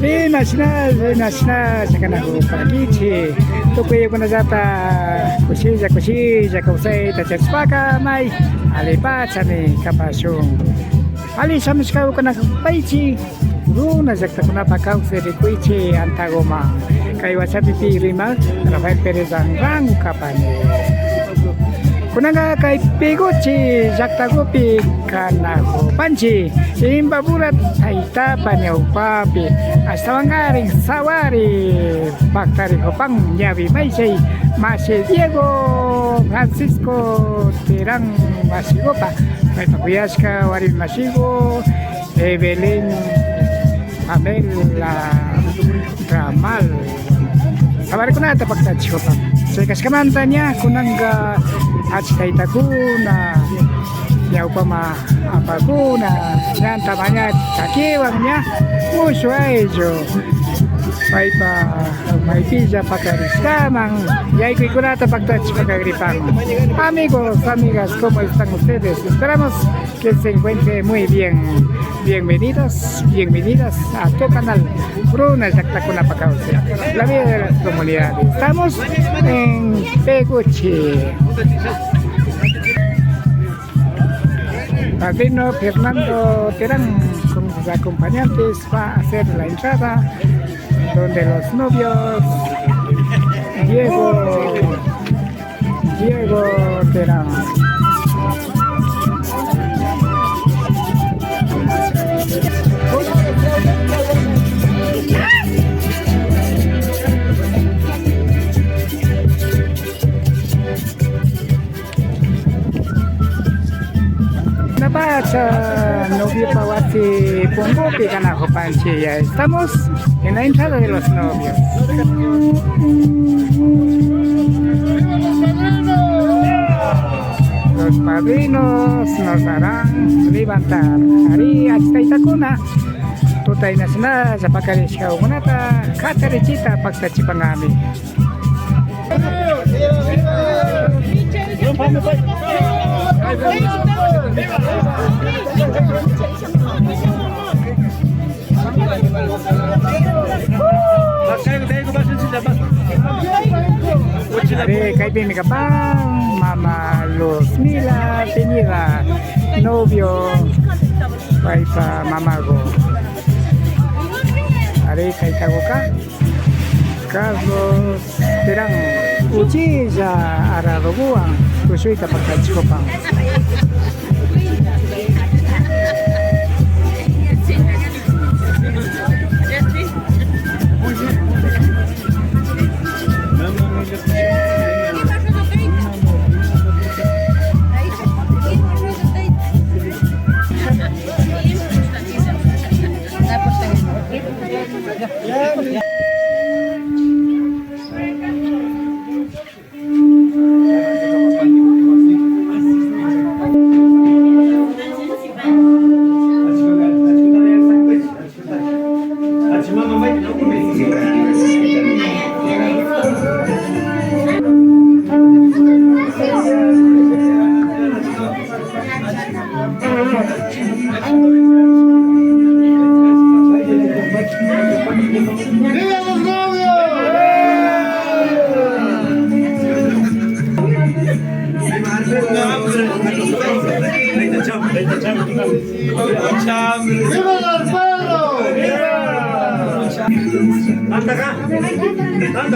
National, sa kanako pagichi. Tukoy ko na data, kusija, kausay, tachaspaka, may alipat sa ni kapasyong. Ali sa miskaw ko na paichi, na zakta ko na pakausay di kuichi, antagoma. Kay wasabi pirima, Rafael Perez ang rango kapani. Kunaga kay Pegochi, Zaktagopi, Kanako, Panchi, Imbaburat, Taita, Panyaw, Papi, Astawangaring, Sawari, Baktari, Hopang, Yavi, Maisay, Masi, Diego, Francisco, Tirang, Masigopa, May Pakuyaska, Warin Masigo, Evelyn, Pamela, Ramal, Sawari ko na ito pagtatsiopan. So, kaskamanta niya, kunang Achikaita ko na yaw pa maapa ko na yan tamanya kakiwang niya musway jo may pizza pakaristamang yay ko ikunata pagtouch pagkagripang amigos, amigas, ¿cómo están ustedes? Esperamos que se encuentren muy bien. Bienvenidas a tu canal Bruna Yaktacuna Pacauce, la vida de las comunidades. Estamos en Peguchi. Padrino Fernando Terán con sus acompañantes va a hacer la entrada donde los novios Diego Terán. Napacha novio Pawati Pombopi Canajo Panchi. Ya estamos en la entrada de los novios. Los padrinos nos harán levantar. Ari Achitaitakuna. Tutay na sila sa pagkarisyaw munata katarechita pagtachipangami. Ari kay Pimi Kapang, Mama Luz Mila, Pinira, novio, kay pa Mamago. Ari kay Tagoka, Carlos Terang, Uchiza, Araroguang, Kusuy Kapagkachikopang.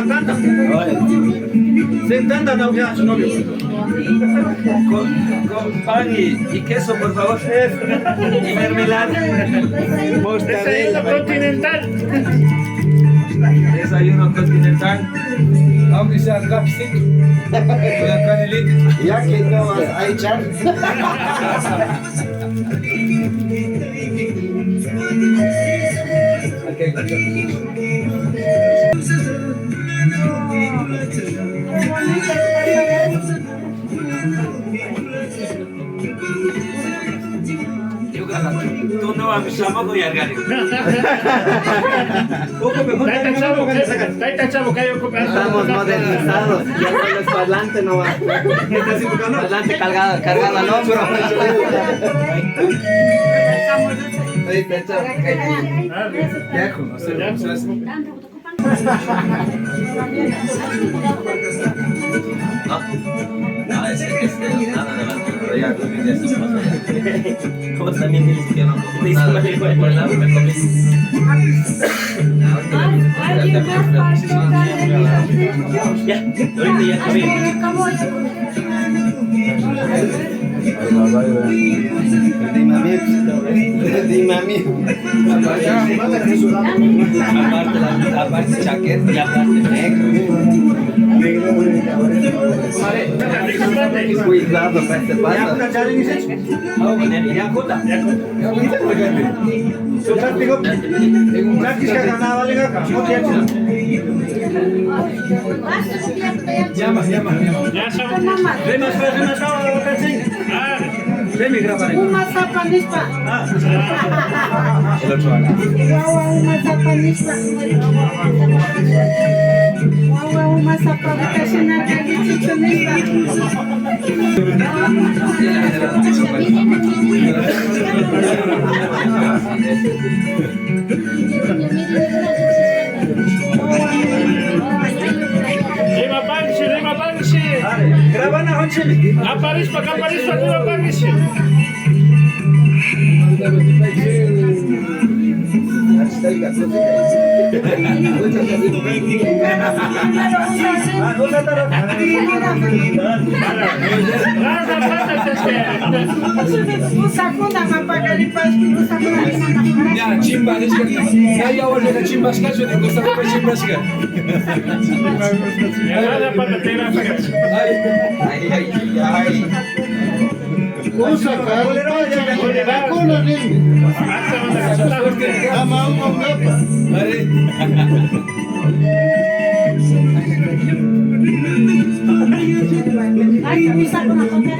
Canta. Sentando a su novio. Con pan y queso, por favor. Y mermelada. Desayuno continental. Desayuno continental. Aunque sea capsito. Con la canelita. Ya que no vas a echar. Tú no vas a tampoco y algar. Estamos modernizados. Ya con los parlantes no va. Parlante cargado al hombro. Ahí está, chao. Ya, no sé, no sé. No, es nada, pero ya comí de esas cosas. ¿Cómo también dices que no comí nada? Por el lado me comí. ¿Alguien más para tocarle? Ya, ahorita ya comí. Aparte chaqueta y aparte negro. Cuidado para este paso. Llama. Uma sapanispa. El otro lado. Wawa uma sapanispa. Wawa uma sapanispa. Shinakagi chichonispa. Lima Banshi. Graba na honchili. Aparispa, Lima Banshi. Usakunda mapakali pasti usakunda. Ya chimba dice. Ya ahora la chimba escaso de Costa Rica chimba escaso. Ay. Usa vacuna nini? Ama uko ngapa?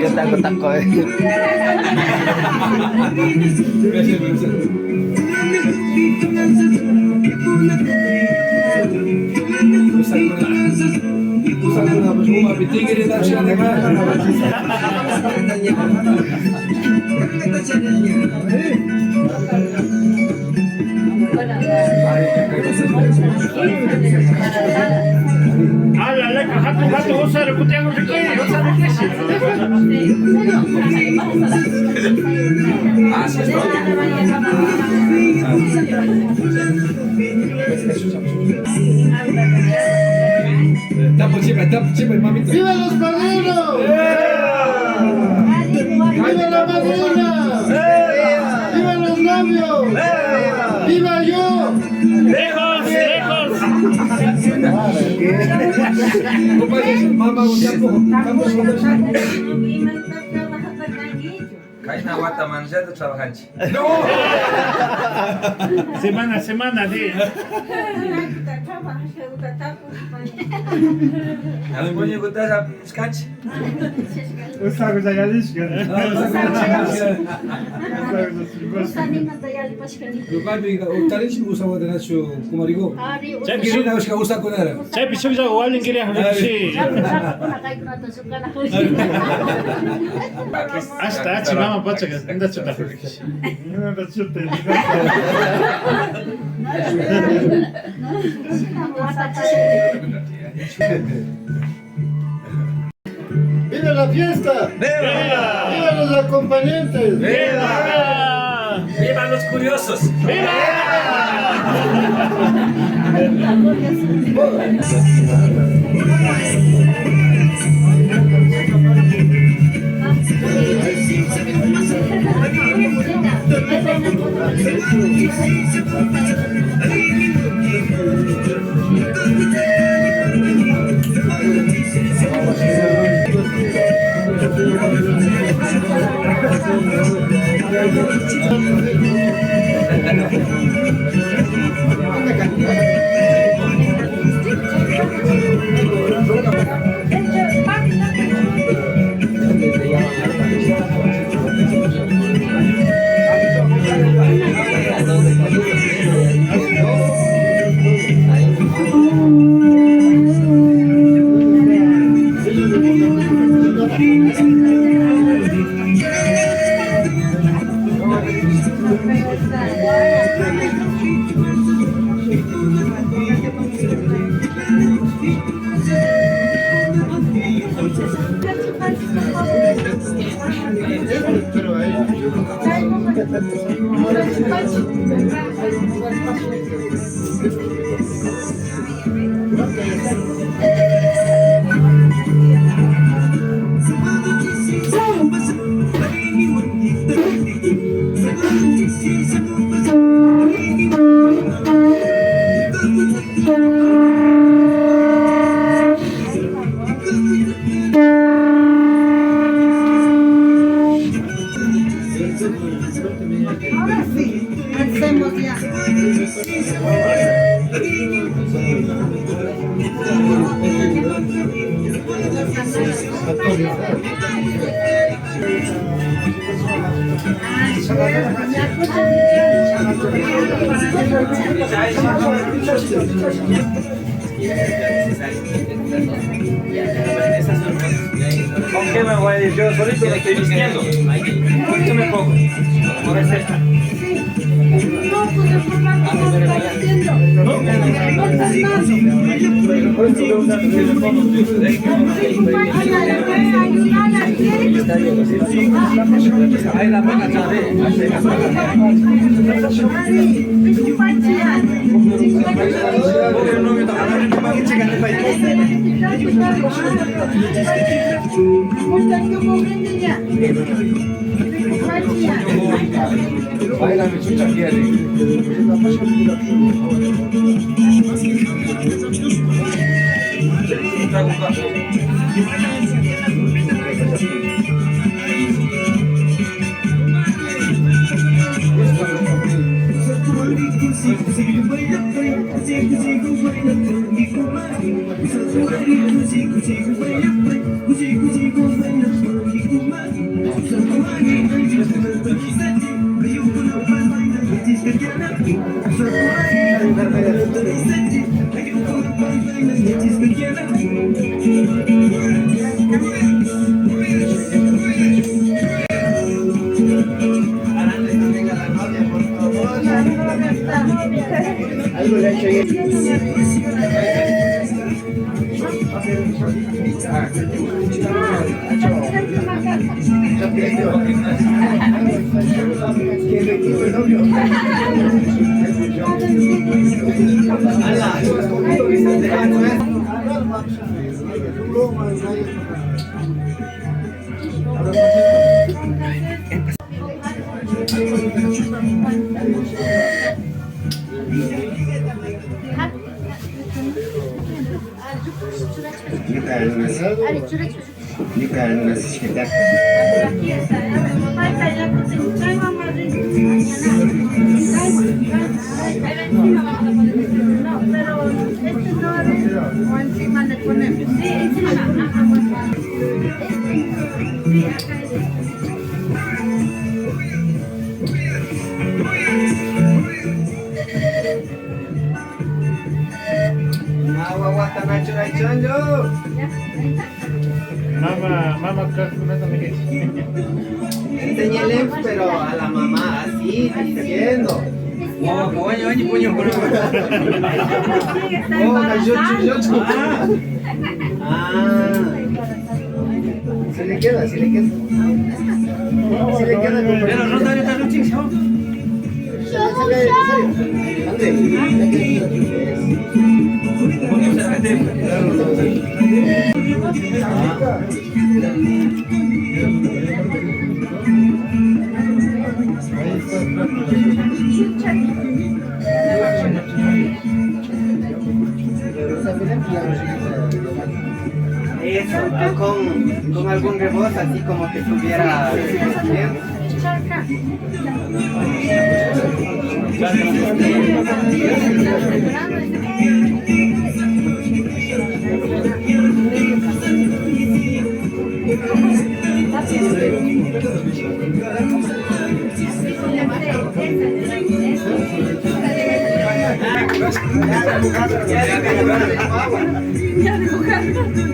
Yo taco. Ala, leka, hatu, usare, kutiago rikiri, usare kishi. Tapo chimba, mamita. ¡Viva los padrinos! ¡Viva la madrina! ¡Viva los novios! ¡Viva yo! Lejos. Mamá, un tiempo. Caes na guata manjando trabajante. Semana, di. Ale później go też skać. Czepi, się uwalnie giria holiczy. Aż mama poczekaj, będę czytał. ¡Viva la fiesta! ¡Viva! ¡Viva los acompañantes! ¡Viva! ¡Viva los curiosos! Ahora sí, hacemos ya. ¿Con qué me voy a ir? Yo solito me estoy vistiendo. Yo me pongo. Como receta. No, pues el formato no está haciendo. No Ahí la buena chave. Baila mi chucha quiere. Algo le ha hecho ahí. No, pero este no es, o encima le ponemos. Sí, encima. Sí, acá es. Mamá, Enséñale, pero a la mamá, así, diciendo. Oh, coño, oye, puño, por Oh, cachucho. Ah. Si le queda, si le queda. Si le queda, Pero Rosario está luchando. Eso, con algún rebozo, así como que estuviera bien. Ya dibujaron.